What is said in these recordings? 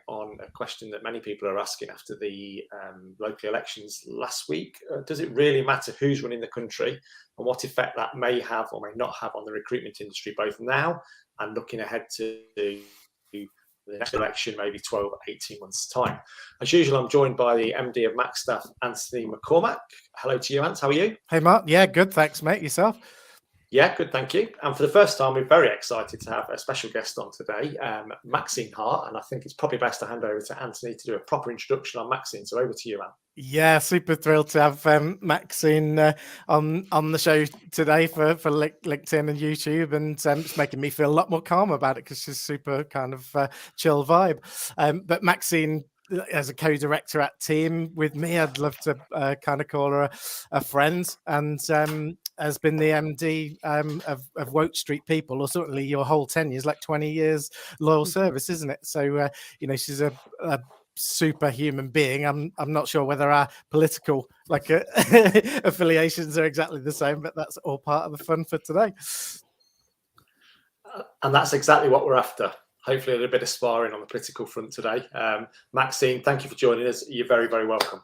on a question that many people are asking after the local elections last week. Does it really matter who's running the country and what effect that may have or may not have on the recruitment industry, both now and looking ahead to the next election, maybe 12 or 18 months' time? As usual, I'm joined by the MD of Macstaff, Anthony McCormack. Hello to you, Ant. How are you? Hey, Mark. Yeah, good. Thanks, mate. Yourself? Yeah, good, thank you. And for the first time, we're very excited to have a special guest on today, Maxine Hart. And I think it's probably best to hand over to Anthony to do a proper introduction on Maxine. So over to you, Ant. Yeah, super thrilled to have Maxine on the show today for LinkedIn and YouTube, and it's making me feel a lot more calm about it because she's super kind of chill vibe. But Maxine, as a co-director at Team with me, I'd love to kind of call her a friend, and has been the MD of Wote Street People, or certainly your whole 10 years, like 20 years loyal service, isn't it? So, she's a super human being. I'm not sure whether our political affiliations are exactly the same, but that's all part of the fun for today. And that's exactly what we're after. Hopefully a little bit of sparring on the political front today. Maxine, thank you for joining us. You're very, very welcome.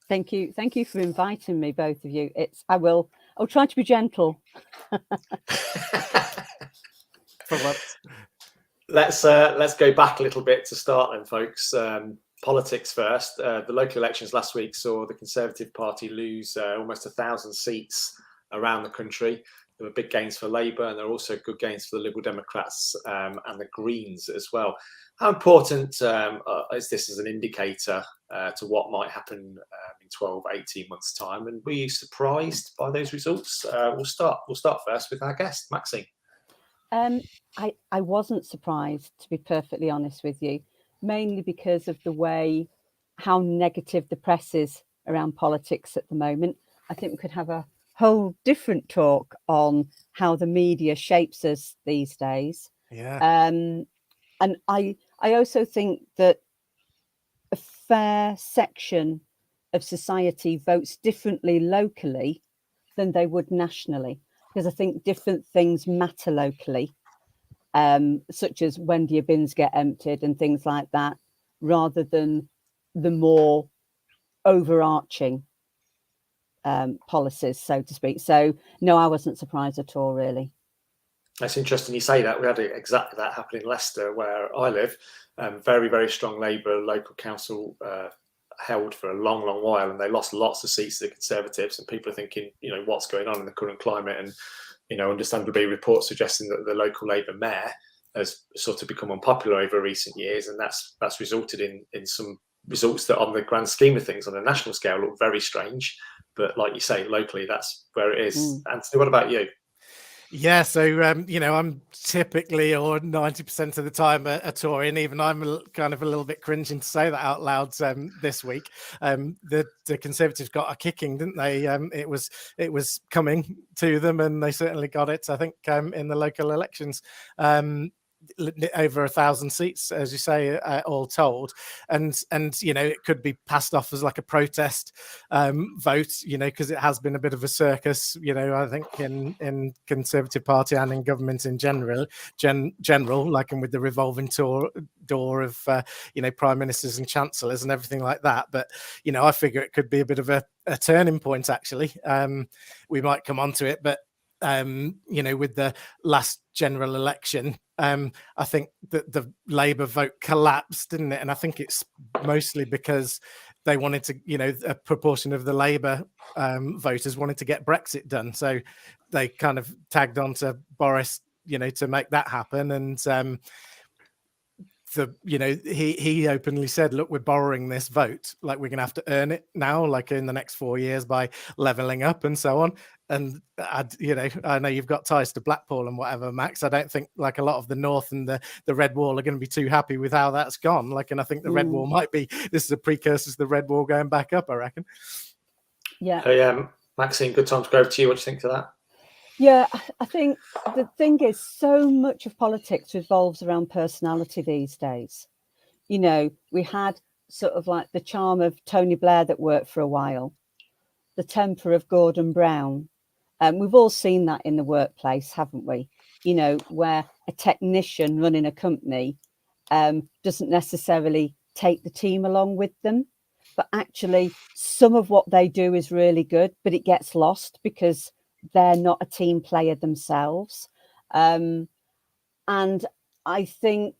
Thank you for inviting me, both of you. I'll try to be gentle. For once. Let's go back a little bit to start then, folks. Politics first. The local elections last week saw the Conservative Party lose almost 1,000 seats around the country. There were big gains for Labour, and there were also good gains for the Liberal Democrats and the Greens as well. How important is this as an indicator to what might happen in 12, 18 months' time? And were you surprised by those results? We'll start first with our guest, Maxine. I wasn't surprised, to be perfectly honest with you, mainly because of the way how negative the press is around politics at the moment. I think we could have a whole different talk on how the media shapes us these days. Yeah. And I also think that a fair section of society votes differently locally than they would nationally, because I think different things matter locally, such as when do your bins get emptied and things like that, rather than the more overarching policies, so to speak. So no, I wasn't surprised at all, really. That's interesting you say that. We had exactly that happen in Leicester, where I live. Very, very strong Labour local council held for a long, long while, and they lost lots of seats to the Conservatives. And people are thinking, what's going on in the current climate? And understandably, reports suggesting that the local Labour mayor has sort of become unpopular over recent years, and that's resulted in some results that, on the grand scheme of things, on a national scale, look very strange. But like you say, locally, that's where it is. Anthony, what about you? Yeah, so I'm typically, or 90% of the time, a Tory, and even I'm kind of a little bit cringing to say that out loud this week. The Conservatives got a kicking, didn't they? It was coming to them, and they certainly got it, I think, in the local elections. Over 1,000 seats, as you say, all told, and it could be passed off as like a protest vote, because it has been a bit of a circus, I think in Conservative Party and in government in general, like, and with the revolving door of prime ministers and chancellors and everything like that. But I figure it could be a bit of a turning point, actually. We might come on to it, but with the last general election, I think that the Labour vote collapsed, didn't it? And I think it's mostly because they wanted to, a proportion of the Labour voters wanted to get Brexit done. So they kind of tagged on to Boris, to make that happen. And he openly said, look, we're borrowing this vote, like we're gonna have to earn it now, like in the next 4 years, by levelling up and so on. And I know you've got ties to Blackpool and whatever, Max. I don't think like a lot of the North and the Red Wall are going to be too happy with how that's gone. Like, and I think the Red Wall might be, this is a precursor to the Red Wall going back up, I reckon. Yeah. Hey, Maxine, good time to go over to you. What do you think to that? Yeah, I think the thing is, so much of politics revolves around personality these days. We had sort of like the charm of Tony Blair that worked for a while, the temper of Gordon Brown. We've all seen that in the workplace, haven't we? Where a technician running a company doesn't necessarily take the team along with them. But actually, some of what they do is really good, but it gets lost because they're not a team player themselves. And I think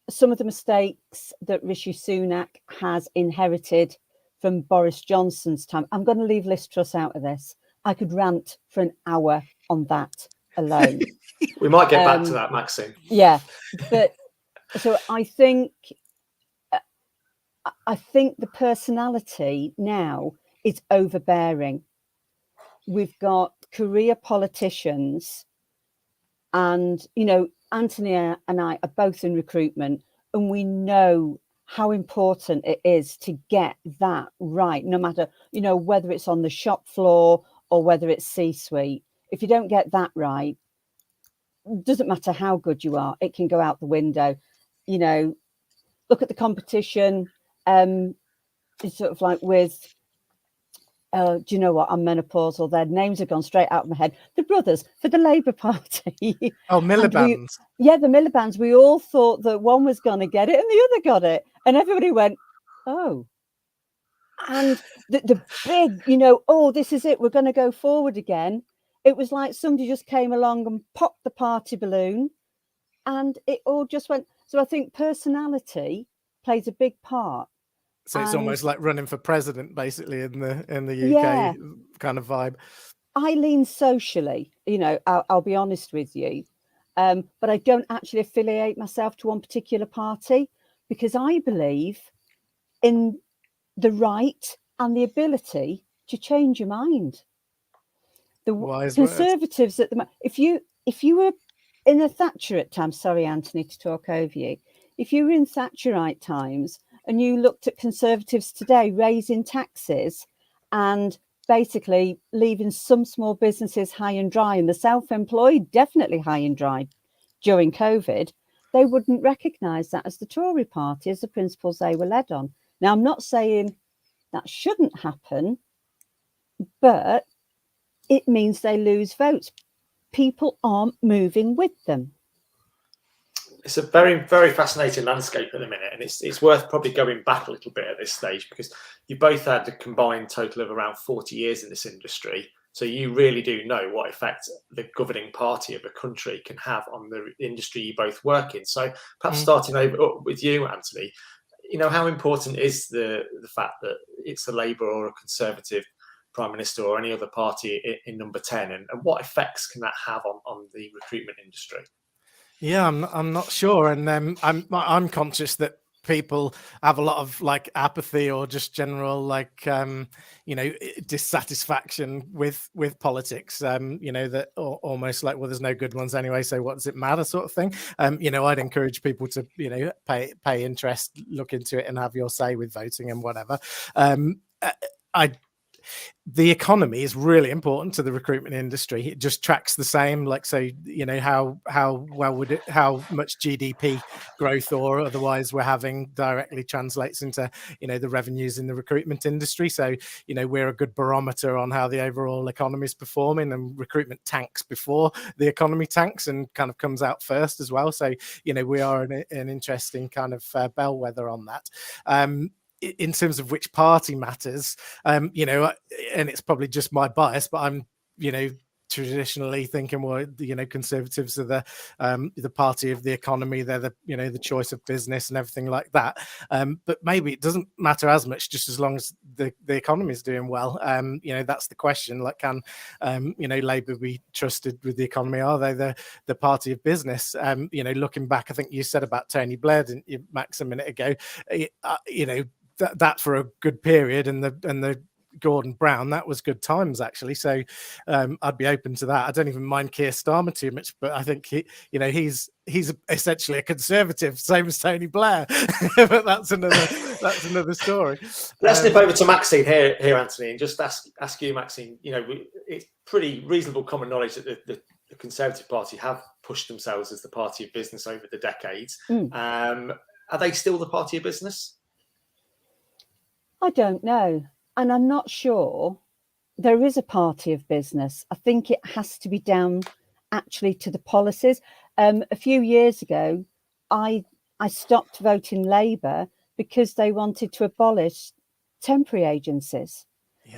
some of the mistakes that Rishi Sunak has inherited from Boris Johnson's time, I'm going to leave Liz Truss out of this. I could rant for an hour on that alone. We might get back to that, Maxine. Yeah, but so I think the personality now is overbearing. We've got career politicians, and Anthony and I are both in recruitment, and we know how important it is to get that right, no matter whether it's on the shop floor or whether it's C-suite. If you don't get that right, doesn't matter how good you are, it can go out the window. Look at the competition. It's sort of like with do you know what, I'm menopausal, their names have gone straight out of my head. The brothers for the Labour Party. Oh, Miliband. The Miliband. We all thought that one was going to get it and the other got it, and everybody went, oh. And the big, oh, this is it, we're going to go forward again. It was like somebody just came along and popped the party balloon, and it all just went. So I think personality plays a big part. So it's almost like running for president, basically, in the UK kind of vibe. I lean socially, I'll be honest with you, but I don't actually affiliate myself to one particular party, because I believe in the right and the ability to change your mind. The Conservatives at the moment, if you were in a Thatcherite time, sorry, Anthony, to talk over you, if you were in Thatcherite times and you looked at Conservatives today raising taxes and basically leaving some small businesses high and dry, and the self-employed definitely high and dry during COVID, they wouldn't recognise that as the Tory party, as the principles they were led on. Now, I'm not saying that shouldn't happen, but it means they lose votes. People aren't moving with them. It's a very, very fascinating landscape at the minute, and it's worth probably going back a little bit at this stage, because you both had a combined total of around 40 years in this industry. So you really do know what effect the governing party of a country can have on the industry you both work in. So perhaps starting over with you, Anthony, how important is the fact that it's a Labour or a Conservative Prime Minister or any other party in number 10, and what effects can that have on the recruitment industry? Yeah, I'm not sure, and I'm conscious that people have a lot of apathy or just general dissatisfaction with politics. That almost like, well, there's no good ones anyway, so what does it matter, sort of thing. I'd encourage people to pay interest, look into it, and have your say with voting and whatever. The economy is really important to the recruitment industry. It just tracks the same, how much GDP growth or otherwise we're having directly translates into, the revenues in the recruitment industry. So, we're a good barometer on how the overall economy is performing, and recruitment tanks before the economy tanks and kind of comes out first as well. So, we are an interesting kind of bellwether on that. In terms of which party matters, and it's probably just my bias, but I'm, traditionally thinking, well, Conservatives are the party of the economy. They're the choice of business and everything like that. But maybe it doesn't matter as much, just as long as the economy is doing well. That's the question. Can Labour be trusted with the economy? Are they the party of business? Looking back, I think you said about Tony Blair, didn't you, Max, a minute ago? That for a good period, and the Gordon Brown, that was good times actually. So I'd be open to that. I don't even mind Keir Starmer too much, but I think he's essentially a Conservative, same as Tony Blair. But that's another story. Let's nip over to Maxine here, Anthony, and just ask you, Maxine. It's pretty reasonable common knowledge that the Conservative Party have pushed themselves as the party of business over the decades. Are they still the party of business? I don't know. And I'm not sure there is a party of business. I think it has to be down actually to the policies. A few years ago, I stopped voting Labour because they wanted to abolish temporary agencies,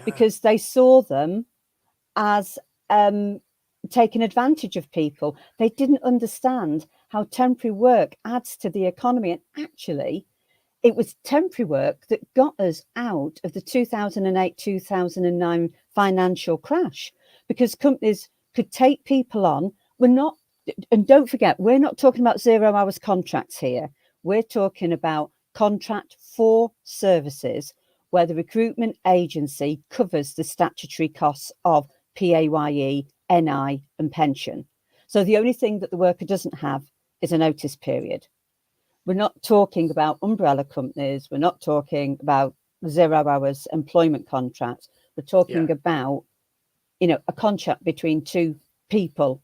because they saw them as taking advantage of people. They didn't understand how temporary work adds to the economy. And actually, it was temporary work that got us out of the 2008-2009 financial crash, because companies could take people on. And don't forget, we're not talking about 0 hours contracts here. We're talking about contract for services where the recruitment agency covers the statutory costs of PAYE, NI and pension. So the only thing that the worker doesn't have is a notice period. We're not talking about umbrella companies. We're not talking about 0 hours employment contracts. We're talking about, a contract between two people.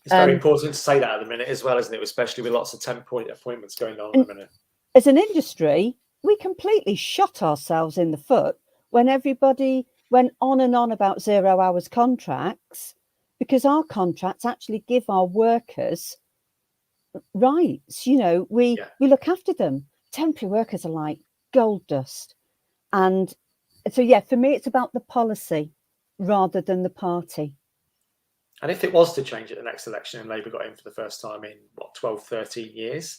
It's very important to say that at the minute as well, isn't it? Especially with lots of temp appointments going on at the minute. As an industry, we completely shot ourselves in the foot when everybody went on and on about 0 hours contracts, because our contracts actually give our workers rights. We look after them. Temporary workers are like gold dust. And so, for me, it's about the policy rather than the party. And if it was to change at the next election and Labour got in for the first time in 12, 13 years,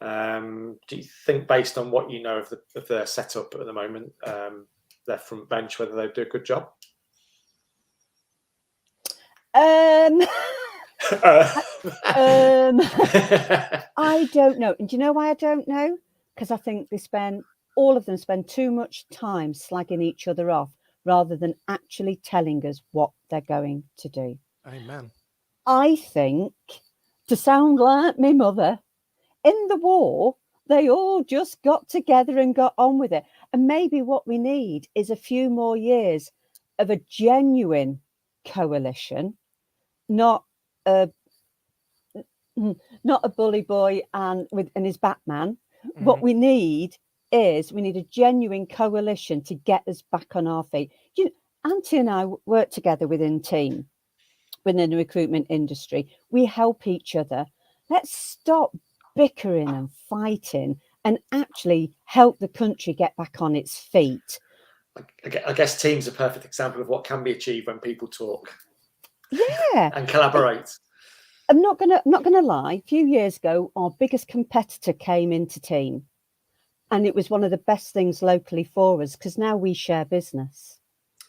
do you think, based on what you know of their setup at the moment, their front bench, whether they do a good job? I don't know. And do you know why I don't know? Because I think all of them spend too much time slagging each other off rather than actually telling us what they're going to do. Amen. I think, to sound like my mother, in the war, they all just got together and got on with it. And maybe what we need is a few more years of a genuine coalition, not a bully boy and his Batman. Mm-hmm. What we need is a genuine coalition to get us back on our feet. Auntie and I work together within the recruitment industry. We help each other. Let's stop bickering and fighting and actually help the country get back on its feet. I guess Team's a perfect example of what can be achieved when people talk. Yeah. And collaborate. I'm not gonna lie. A few years ago, our biggest competitor came into Team, and it was one of the best things locally for us, because now we share business.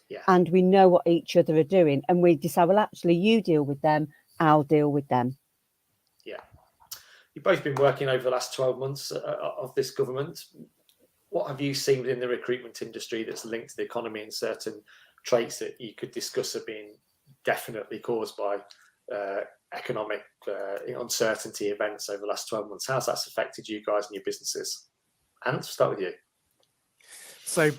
Yeah. And we know what each other are doing, and we decide, well, actually, you deal with them, I'll deal with them. Yeah. You've both been working over the last 12 months of this government. What have you seen within the recruitment industry that's linked to the economy and certain traits that you could discuss have been definitely caused by economic uncertainty events over the last 12 months? How's that affected you guys and your businesses? And start with you. So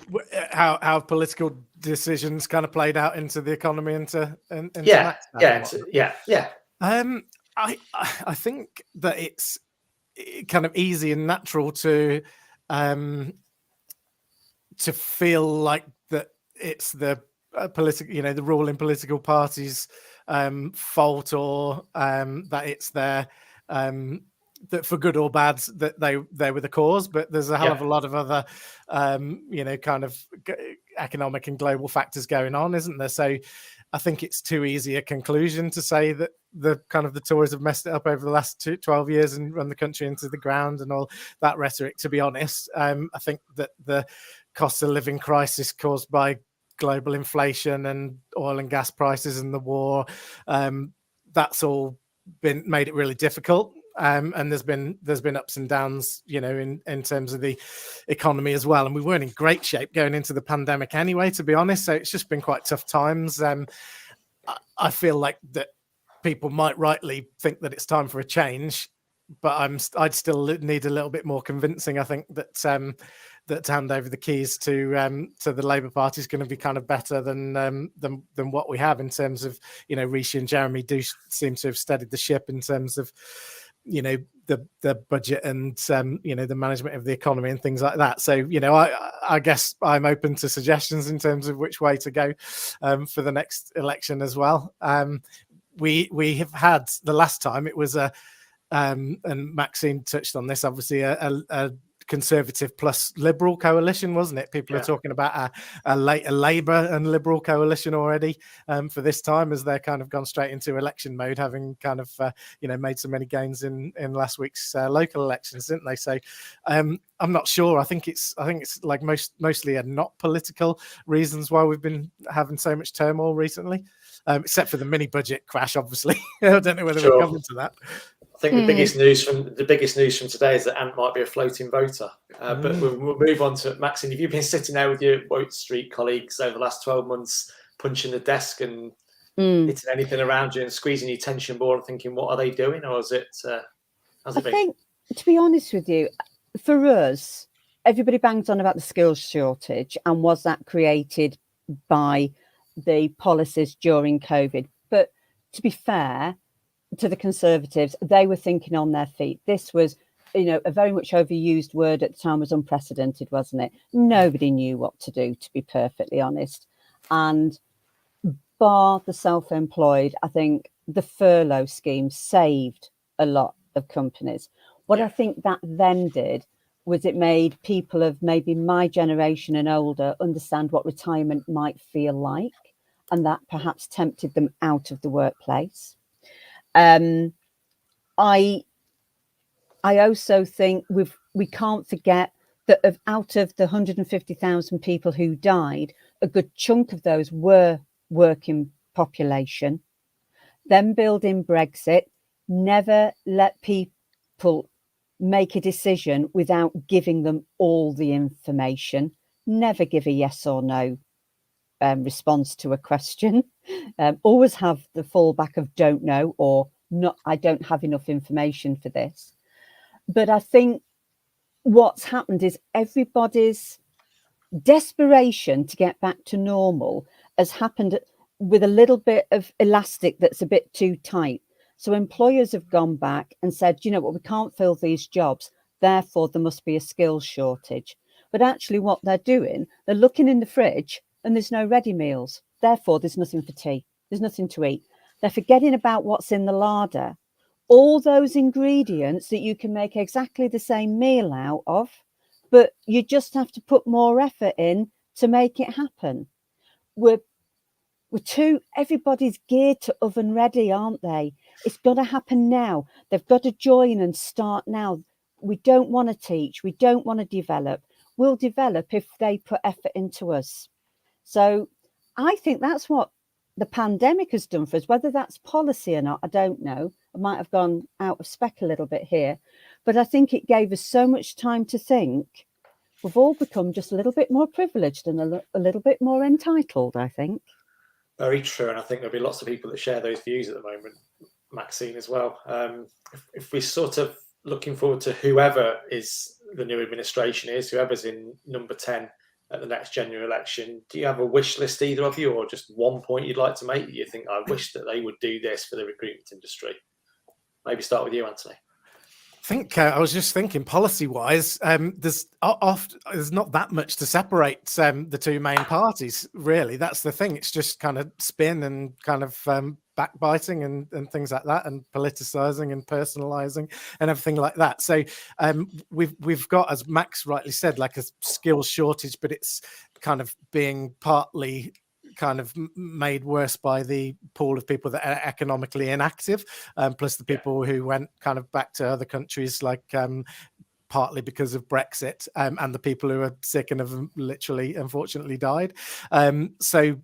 how political decisions kind of played out into the economy into yeah. I think that it's kind of easy and natural to feel like that it's the political, the ruling political parties' fault, or that it's their that for good or bad that they were the cause. But there's a hell of a lot of other kind of economic and global factors going on, isn't there? So I think it's too easy a conclusion to say that the Tories have messed it up over the last 12 years and run the country into the ground and all that rhetoric. To be honest, I think that the cost of living crisis caused by global inflation and oil and gas prices and the war, that's all made it really difficult. And there's been ups and downs, in terms of the economy as well. And we weren't in great shape going into the pandemic anyway, to be honest. So it's just been quite tough times. I feel like that people might rightly think that it's time for a change, but I'd still need a little bit more convincing. I think that to hand over the keys to the Labour Party is going to be kind of better than what we have in terms of, Rishi and Jeremy do seem to have steadied the ship in terms of, the budget and the management of the economy and things like that. So I guess I'm open to suggestions in terms of which way to go for the next election as well. We have had, the last time it was and Maxine touched on this, obviously a Conservative plus Liberal coalition, wasn't it? People are talking about a Labour and Liberal coalition already for this time, as they're kind of gone straight into election mode, having kind of made so many gains in last week's local elections, didn't they? So I'm not sure. I think it's like mostly a not political reasons why we've been having so much turmoil recently, except for the mini budget crash, obviously. I don't know whether we're coming to that. I think the biggest news from today is that Ant might be a floating voter. But we'll move on to Maxine. Have you been sitting there with your Wote Street colleagues over the last 12 months, punching the desk and hitting anything around you and squeezing your tension board and thinking, what are they doing? Or is it? How's it been? I think, to be honest with you, for us, everybody bangs on about the skills shortage and was that created by the policies during COVID. But to be fair to the Conservatives, they were thinking on their feet. This was, a very much overused word at the time, was unprecedented, wasn't it? Nobody knew what to do, to be perfectly honest. And bar the self-employed, I think the furlough scheme saved a lot of companies. What I think that then did was it made people of maybe my generation and older understand what retirement might feel like, and that perhaps tempted them out of the workplace. I also think we can't forget that out of the 150,000 people who died, a good chunk of those were working population. Then building Brexit, never let people make a decision without giving them all the information. Never give a yes or no response to a question. Always have the fallback of don't know or not. I don't have enough information for this. But I think what's happened is everybody's desperation to get back to normal has happened with a little bit of elastic that's a bit too tight. So employers have gone back and said, you know what, we can't fill these jobs, therefore there must be a skills shortage. But actually what they're doing, they're looking in the fridge and there's no ready meals. Therefore, there's nothing for tea. There's nothing to eat. They're forgetting about what's in the larder. All those ingredients that you can make exactly the same meal out of, but you just have to put more effort in to make it happen. Everybody's geared to oven ready, aren't they? It's got to happen now. They've got to join and start now. We don't want to teach. We don't want to develop. We'll develop if they put effort into us. So I think that's what the pandemic has done for us. Whether that's policy or not, I don't know. I might have gone out of spec a little bit here, but I think it gave us so much time to think. We've all become just a little bit more privileged and a little bit more entitled, I think. Very true. And I think there'll be lots of people that share those views at the moment, Maxine, as well. If we're sort of looking forward to whoever is the new administration is, whoever's in number 10 at the next general election, do you have a wish list, either of you, or just one point you'd like to make that you think, I wish that they would do this for the recruitment industry? Maybe start with you, Anthony. I think I was just thinking policy-wise, there's not that much to separate the two main parties, really. That's the thing. It's just kind of spin and kind of backbiting and things like that, and politicizing and personalizing and everything like that. So we've got, as Max rightly said, like a skills shortage, but it's kind of being partly kind of made worse by the pool of people that are economically inactive, plus the people who went kind of back to other countries, like partly because of Brexit, and the people who are sick and have literally, unfortunately, died. So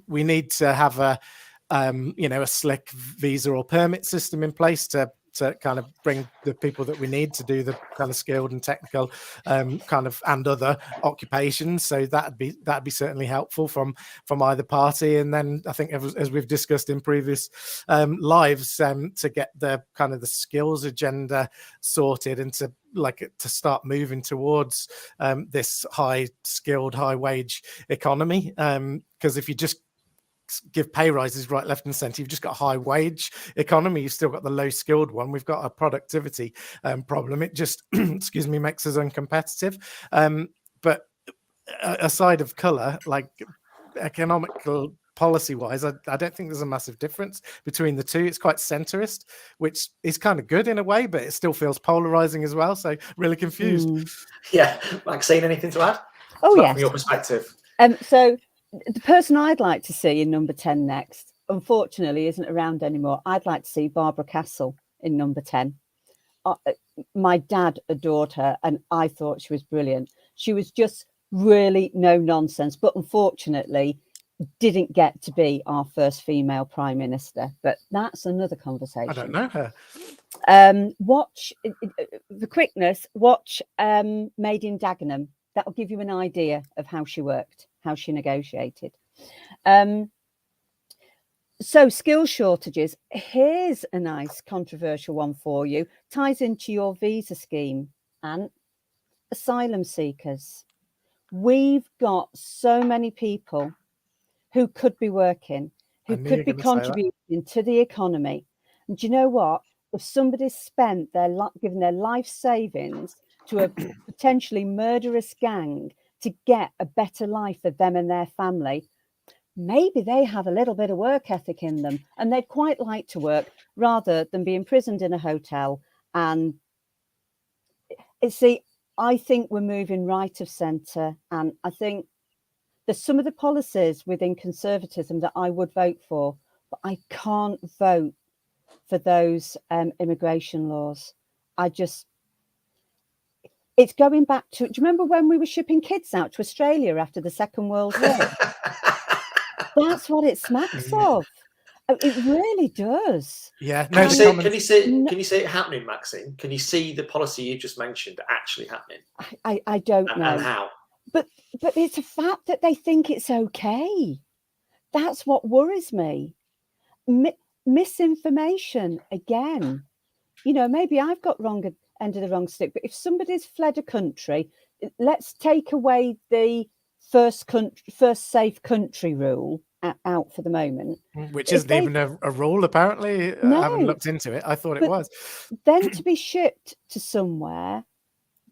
we need to have a slick visa or permit system in place to kind of bring the people that we need to do the kind of skilled and technical kind of and other occupations. So that'd be certainly helpful from either party. And then I think, as we've discussed in previous lives, to get the kind of the skills agenda sorted and to start moving towards this high skilled, high wage economy. Because if you just give pay rises right, left and centre, you've just got a high wage economy, you've still got the low skilled one. We've got a productivity problem. It just makes us uncompetitive. But aside of colour, like economical policy-wise, I don't think there's a massive difference between the two. It's quite centrist, which is kind of good in a way, but it still feels polarizing as well. So really confused. Yeah, Maxine, anything to add? Oh, From yes. your perspective. So the person I'd like to see in number 10 next, unfortunately, isn't around anymore. I'd like to see Barbara Castle in number 10. My dad adored her, and I thought she was brilliant. She was just really no nonsense, but unfortunately didn't get to be our first female prime minister. But that's another conversation. I don't know her. Watch the quickness. Watch Made in Dagenham. That'll give you an idea of how she worked, how she negotiated. So skills shortages. Here's a nice controversial one for you. Ties into your visa scheme and asylum seekers. We've got so many people who could be working, who could be contributing to the economy. And do you know what? If somebody spent given their life savings to a potentially murderous gang to get a better life for them and their family, maybe they have a little bit of work ethic in them and they'd quite like to work rather than be imprisoned in a hotel. And see, I think we're moving right of centre, and I think there's some of the policies within conservatism that I would vote for, but I can't vote for those immigration laws. It's going back to, do you remember when we were shipping kids out to Australia after the Second World War? That's what it smacks of. It really does. Yeah. No. Can you see it happening, Maxine? Can you see the policy you just mentioned actually happening? I don't know. And how? But it's a fact that they think it's okay. That's what worries me. Misinformation again. You know, maybe I've got end of the wrong stick. But if somebody's fled a country, let's take away the first safe country rule out for the moment, which isn't even a rule apparently. No, I haven't looked into it. I thought it was. Then to be shipped to somewhere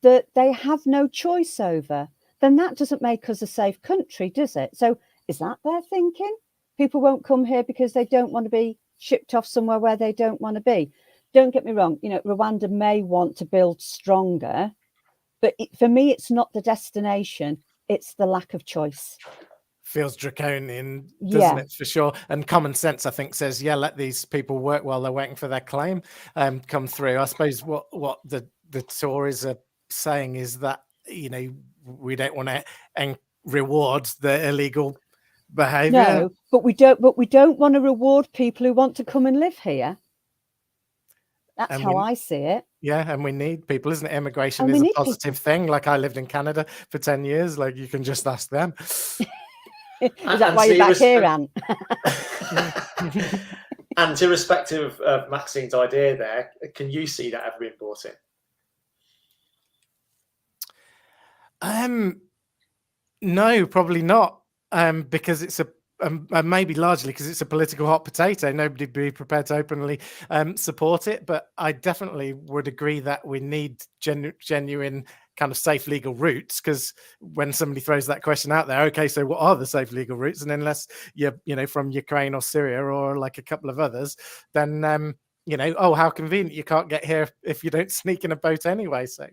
that they have no choice over, then that doesn't make us a safe country, does it? So is that their thinking? People won't come here because they don't want to be shipped off somewhere where they don't want to be. Don't get me wrong, you know, Rwanda may want to build stronger, but for me, it's not the destination, it's the lack of choice. Feels draconian, doesn't it, for sure? And common sense, I think, says, yeah, let these people work while they're waiting for their claim come through. I suppose what the Tories are saying is that, you know, we don't want to reward the illegal behaviour. No, but we don't want to reward people who want to come and live here. That's how I see it. Yeah, and we need people, isn't it? Immigration is a positive thing. Like, I lived in Canada for 10 years. Like, you can just ask them. Is that why you're back here, Anne? And irrespective of Maxine's idea there, can you see that ever being brought in? No, probably not. Because it's maybe largely because it's a political hot potato. Nobody would be prepared to openly support it. But I definitely would agree that we need genuine kind of safe legal routes, because when somebody throws that question out there, okay, so what are the safe legal routes? And unless you're, you know, from Ukraine or Syria or like a couple of others, then you know, oh, how convenient, you can't get here if you don't sneak in a boat anyway. So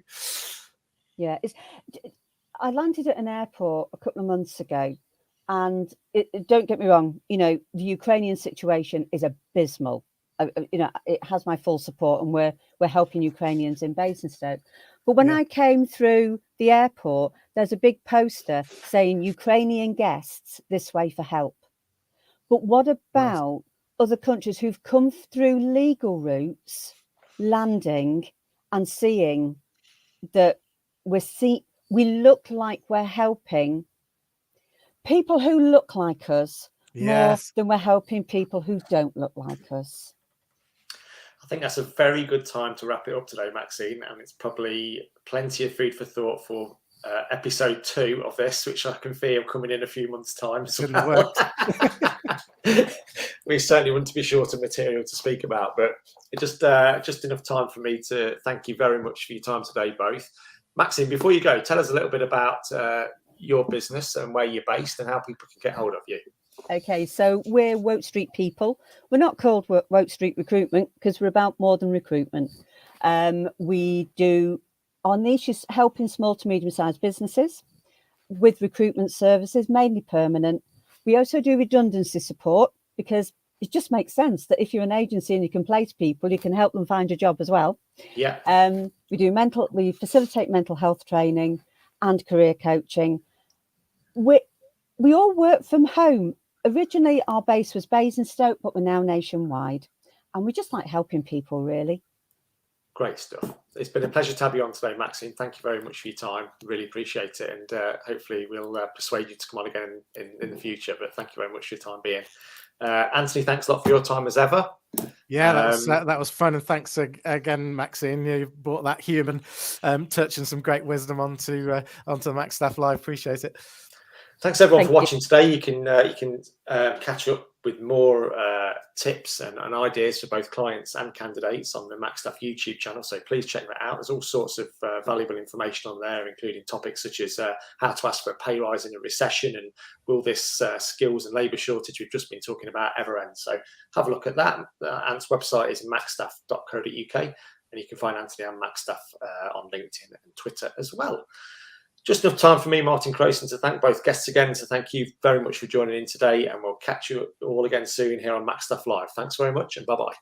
yeah, I landed at an airport a couple of months ago, and don't get me wrong, you know, the Ukrainian situation is abysmal. You know, it has my full support, and we're helping Ukrainians in Basingstoke. But when I came through the airport, there's a big poster saying Ukrainian guests this way for help. But what about other countries who've come through legal routes, landing and seeing that we look like we're helping people who look like us more than we're helping people who don't look like us? I think that's a very good time to wrap it up today, Maxine, and it's probably plenty of food for thought for episode 2 of this, which I can feel coming in a few months' time. We certainly wouldn't be short of material to speak about, but it just enough time for me to thank you very much for your time today, both. Maxine, before you go, tell us a little bit about your business and where you're based and how people can get hold of you. Okay, so we're Wote Street People. We're not called Wote Street Recruitment because we're about more than recruitment. We do, our niche is helping small to medium-sized businesses with recruitment services, mainly permanent. We also do redundancy support because it just makes sense that if you're an agency and you can place people, you can help them find a job as well. Yeah. We facilitate mental health training and career coaching. We all work from home. Originally, our base was Basingstoke, but we're now nationwide. And we just like helping people, really. Great stuff. It's been a pleasure to have you on today, Maxine. Thank you very much for your time. Really appreciate it. And hopefully we'll persuade you to come on again in the future. But thank you very much for your time being. Anthony, thanks a lot for your time as ever. Yeah, that was fun. And thanks again, Maxine. You brought that human touch and some great wisdom onto the Macstaff Live. Appreciate it. Thanks everyone for watching today. You can catch up with more tips and ideas for both clients and candidates on the Macstaff YouTube channel. So please check that out. There's all sorts of valuable information on there, including topics such as how to ask for a pay rise in a recession and will this skills and labour shortage we've just been talking about ever end. So have a look at that. Ant's website is macstaff.co.uk, and you can find Anthony and Macstaff on LinkedIn and Twitter as well. Just enough time for me, Martin Crowson, to thank both guests again. So thank you very much for joining in today, and we'll catch you all again soon here on Macstaff Live. Thanks very much, and bye-bye.